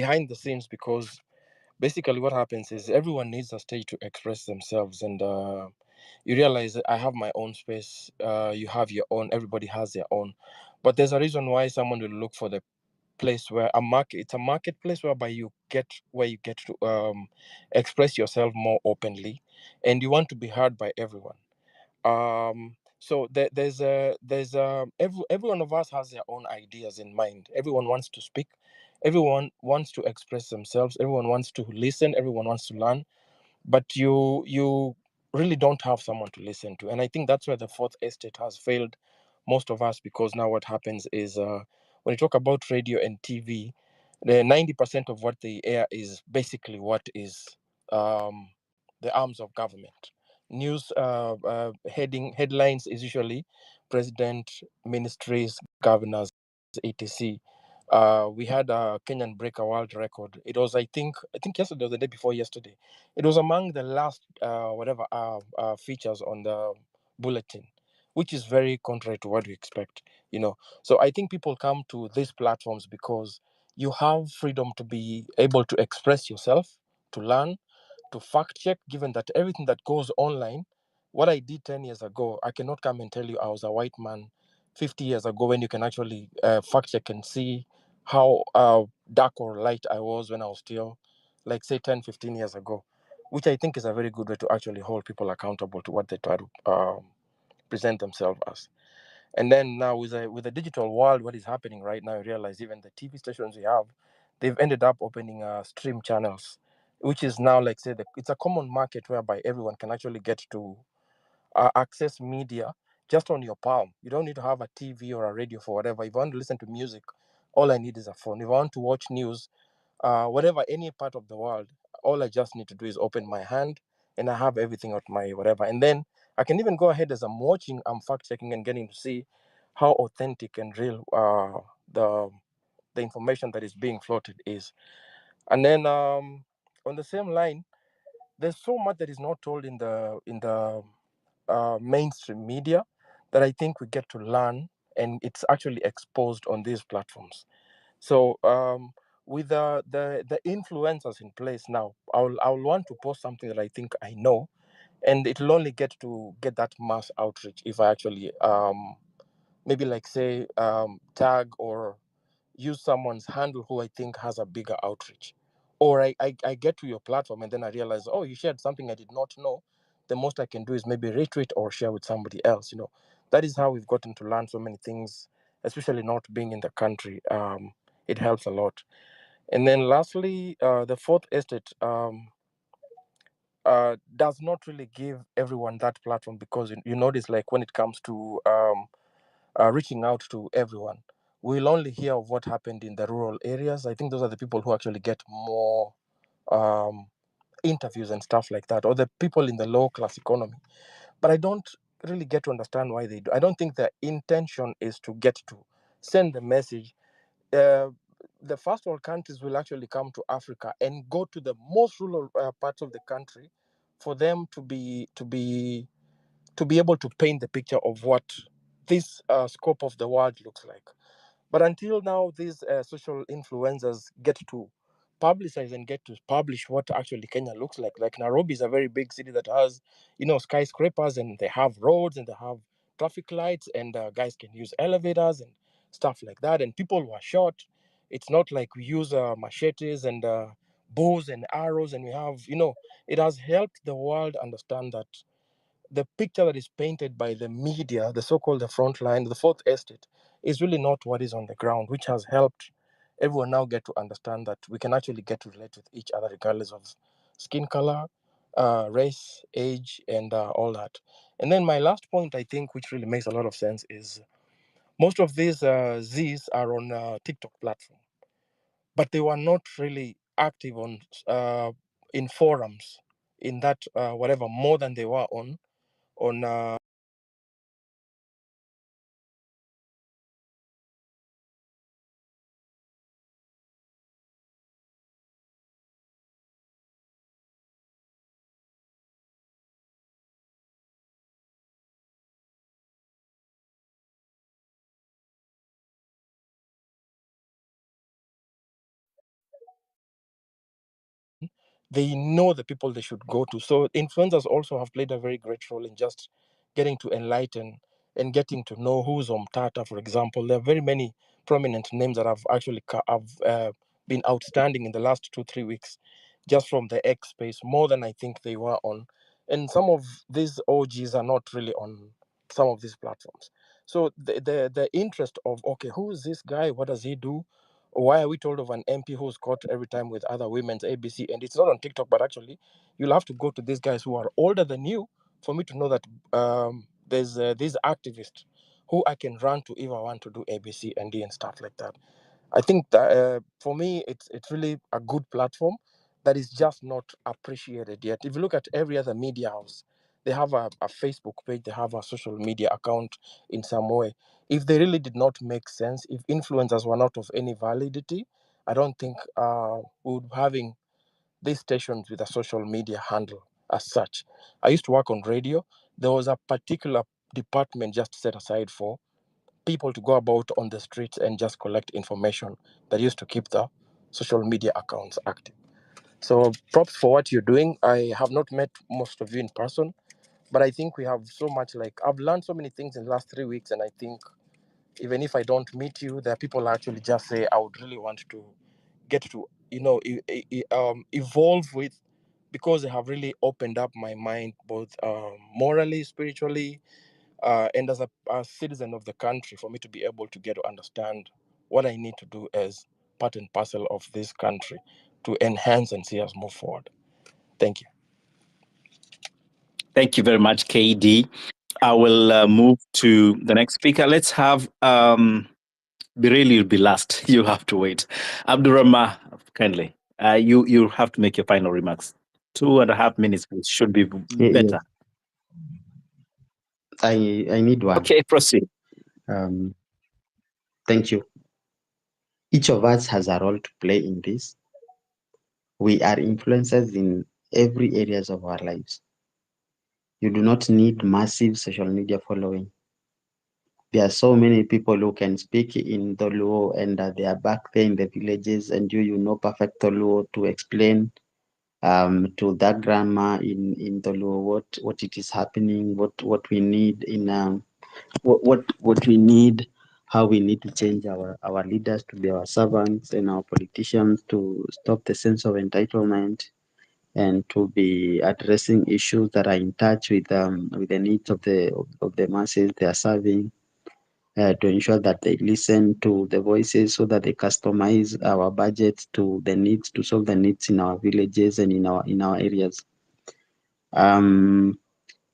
behind the scenes, because basically what happens is everyone needs a stage to express themselves, and you realize that I have my own space, you have your own, everybody has their own, but there's a reason why someone will look for the place where a market, it's a marketplace whereby you get, where you get to express yourself more openly, and you want to be heard by everyone. So every one of us has their own ideas in mind. Everyone wants to speak, everyone wants to express themselves, everyone wants to listen, everyone wants to learn, but you really don't have someone to listen to, and I think that's where the fourth estate has failed most of us, because now what happens is, when you talk about radio and TV, the 90% of what they air is basically what is, the arms of government. News, headlines is usually president, ministries, governors, etc. We had a Kenyan break a world record. It was, I think yesterday or the day before yesterday. It was among the last features on the bulletin, which is very contrary to what we expect. You know, so I think people come to these platforms because you have freedom to be able to express yourself, to learn, to fact check, given that everything that goes online, what I did 10 years ago, I cannot come and tell you I was a white man 50 years ago, when you can actually fact check and see how dark or light I was when I was still, like, say, 10, 15 years ago, which I think is a very good way to actually hold people accountable to what they try to present themselves as. And then now with the digital world, what is happening right now, I realize even the TV stations we have, they've ended up opening stream channels, which is now, like, say, it's a common market whereby everyone can actually get to access media just on your palm. You don't need to have a TV or a radio for whatever. If I want to listen to music, all I need is a phone. If I want to watch news, whatever, any part of the world, all I just need to do is open my hand, and I have everything at my whatever. And then I can even go ahead, as I'm watching, I'm fact checking and getting to see how authentic and real the information that is being floated is. And then on the same line, there's so much that is not told in the mainstream media that I think we get to learn, and it's actually exposed on these platforms. So with the influencers in place now, I'll want to post something that I think I know, and it'll only get that mass outreach if I actually maybe, like, say, tag or use someone's handle who I think has a bigger outreach. Or I get to your platform and then I realize, oh, you shared something I did not know. The most I can do is maybe retweet or share with somebody else. That is how we've gotten to learn so many things, especially not being in the country. It helps a lot. And then lastly, the fourth estate does not really give everyone that platform, because you notice, like, when it comes to reaching out to everyone, we'll only hear of what happened in the rural areas. I think those are the people who actually get more um, interviews and stuff like that, or the people in the low class economy. But I don't really get to understand why they do. I don't think the intention is to get to send the message. Uh, the first world countries will actually come to Africa and go to the most rural parts of the country for them to be able to paint the picture of what this scope of the world looks like. But until now, these social influencers get to publicize and get to publish what actually Kenya looks like. Like, Nairobi is a very big city that has, skyscrapers, and they have roads, and they have traffic lights, and guys can use elevators and stuff like that. And people were shot. It's not like we use machetes and bows and arrows, and we have, it has helped the world understand that the picture that is painted by the media, the so-called the front line, the fourth estate, is really not what is on the ground, which has helped everyone now get to understand that we can actually get to relate with each other regardless of skin color, race, age, and all that. And then my last point, I think, which really makes a lot of sense, is most of these Z's are on TikTok platform, but they were not really active on in forums in that whatever more than they were on they know the people they should go to. So influencers also have played a very great role in just getting to enlighten and getting to know who's Tata, for example. There are very many prominent names that have actually been outstanding in the last 2-3 weeks, just from the X space, more than I think they were on. And some of these OGs are not really on some of these platforms. So the interest of, okay, who is this guy? What does he do? Why are we told of an MP who's caught every time with other women's ABC? And it's not on TikTok, but actually, you'll have to go to these guys who are older than you for me to know that there's these activists who I can run to if I want to do ABC and D and stuff like that. I think that for me, it's really a good platform that is just not appreciated yet. If you look at every other media house, they have a Facebook page, they have a social media account in some way. If they really did not make sense, if influencers were not of any validity, I don't think we would be having these stations with a social media handle as such. I used to work on radio. There was a particular department just set aside for people to go about on the streets and just collect information that used to keep the social media accounts active. So props for what you're doing. I have not met most of you in person, but I think we have so much, like, I've learned so many things in the last 3 weeks, and I think even if I don't meet you, there are people actually just say, I would really want to get to, evolve with, because they have really opened up my mind, both morally, spiritually, and as a citizen of the country, for me to be able to get to understand what I need to do as part and parcel of this country to enhance and see us move forward. Thank you. Thank you very much, KD. I will move to the next speaker. Let's have Bireli will be last. You have to wait. Abdurrahman, kindly. You have to make your final remarks. 2.5 minutes should be better. I need one. Okay, proceed. Thank you. Each of us has a role to play in this. We are influencers in every areas of our lives. You do not need massive social media following. There are so many people who can speak in Luo, and they are back there in the villages, and you know perfect Luo to explain to that grandma in Luo what it is happening, what we need in what we need, how we need to change our leaders to be our servants and our politicians to stop the sense of entitlement and to be addressing issues that are in touch with the needs of the masses they are serving, to ensure that they listen to the voices so that they customize our budgets to the needs, to solve the needs in our villages and in our areas.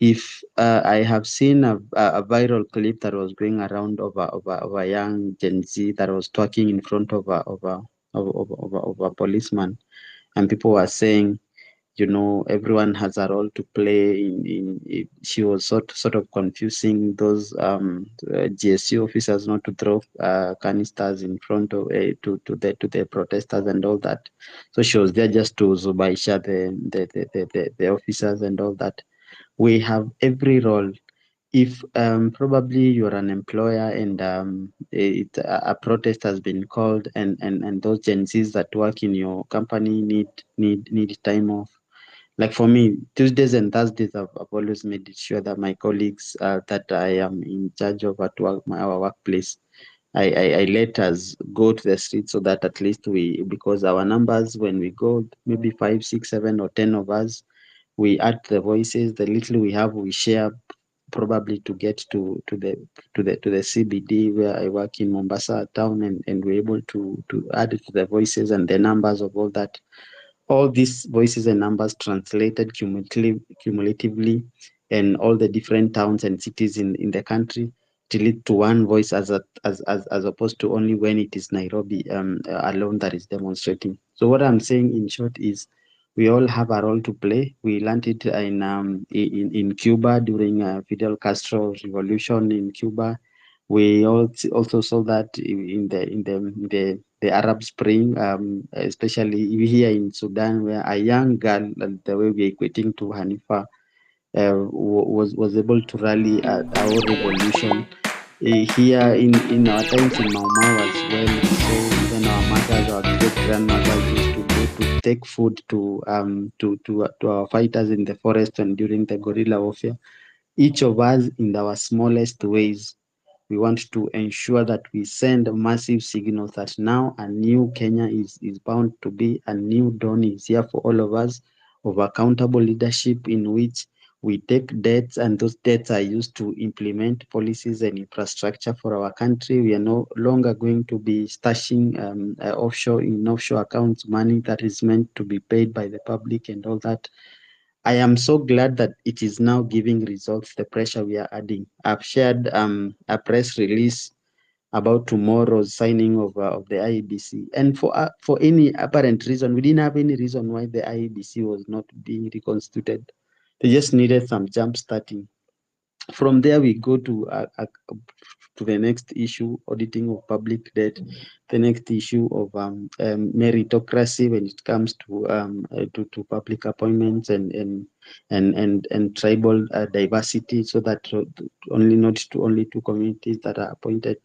If I have seen a viral clip that was going around of a young Gen Z that was talking in front of a policeman, and people were saying, everyone has a role to play. She was sort of confusing those GSU officers not to throw canisters in front of to the protesters and all that. So she was there just to zubaisha the officers and all that. We have every role. If probably you're an employer and a protest has been called and those Gen Zs that work in your company need time off. Like for me, Tuesdays and Thursdays, I've always made it sure that my colleagues that I am in charge of at work, our workplace, I let us go to the street so that at least because our numbers, when we go, maybe 5, 6, 7, or 10 of us, we add the voices. The little we have, we share, probably to get to the CBD where I work in Mombasa town, and we're able to add it to the voices and the numbers of all that. All these voices and numbers translated cumulatively in all the different towns and cities in the country to lead to one voice as opposed to only when it is Nairobi alone that is demonstrating. So what I'm saying in short is we all have a role to play. We learned it in Cuba during Fidel Castro's revolution in Cuba. We also saw that in the Arab Spring, especially here in Sudan, where a young girl, the way we're equating to Hanifa, was able to rally a whole revolution. Here in our times in Mau Mau as well, we saw even our mothers, our great grandmothers used to go to take food to our fighters in the forest and during the guerrilla warfare. Each of us, in our smallest ways, we want to ensure that we send massive signals that now a new Kenya is bound to be, a new dawn is here for all of us, of accountable leadership in which we take debts, and those debts are used to implement policies and infrastructure for our country. We are no longer going to be stashing offshore accounts money that is meant to be paid by the public and all that. I am so glad that it is now giving results, the pressure we are adding. I've shared a press release about tomorrow's signing of the IEBC. And for any apparent reason, we didn't have any reason why the IEBC was not being reconstituted. They just needed some jump starting. From there, we go to the next issue, auditing of public debt, the next issue of meritocracy when it comes to public appointments and tribal diversity, so that only two communities that are appointed.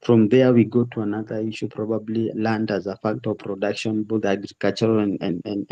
From there, we go to another issue, probably land as a factor of production, both agricultural and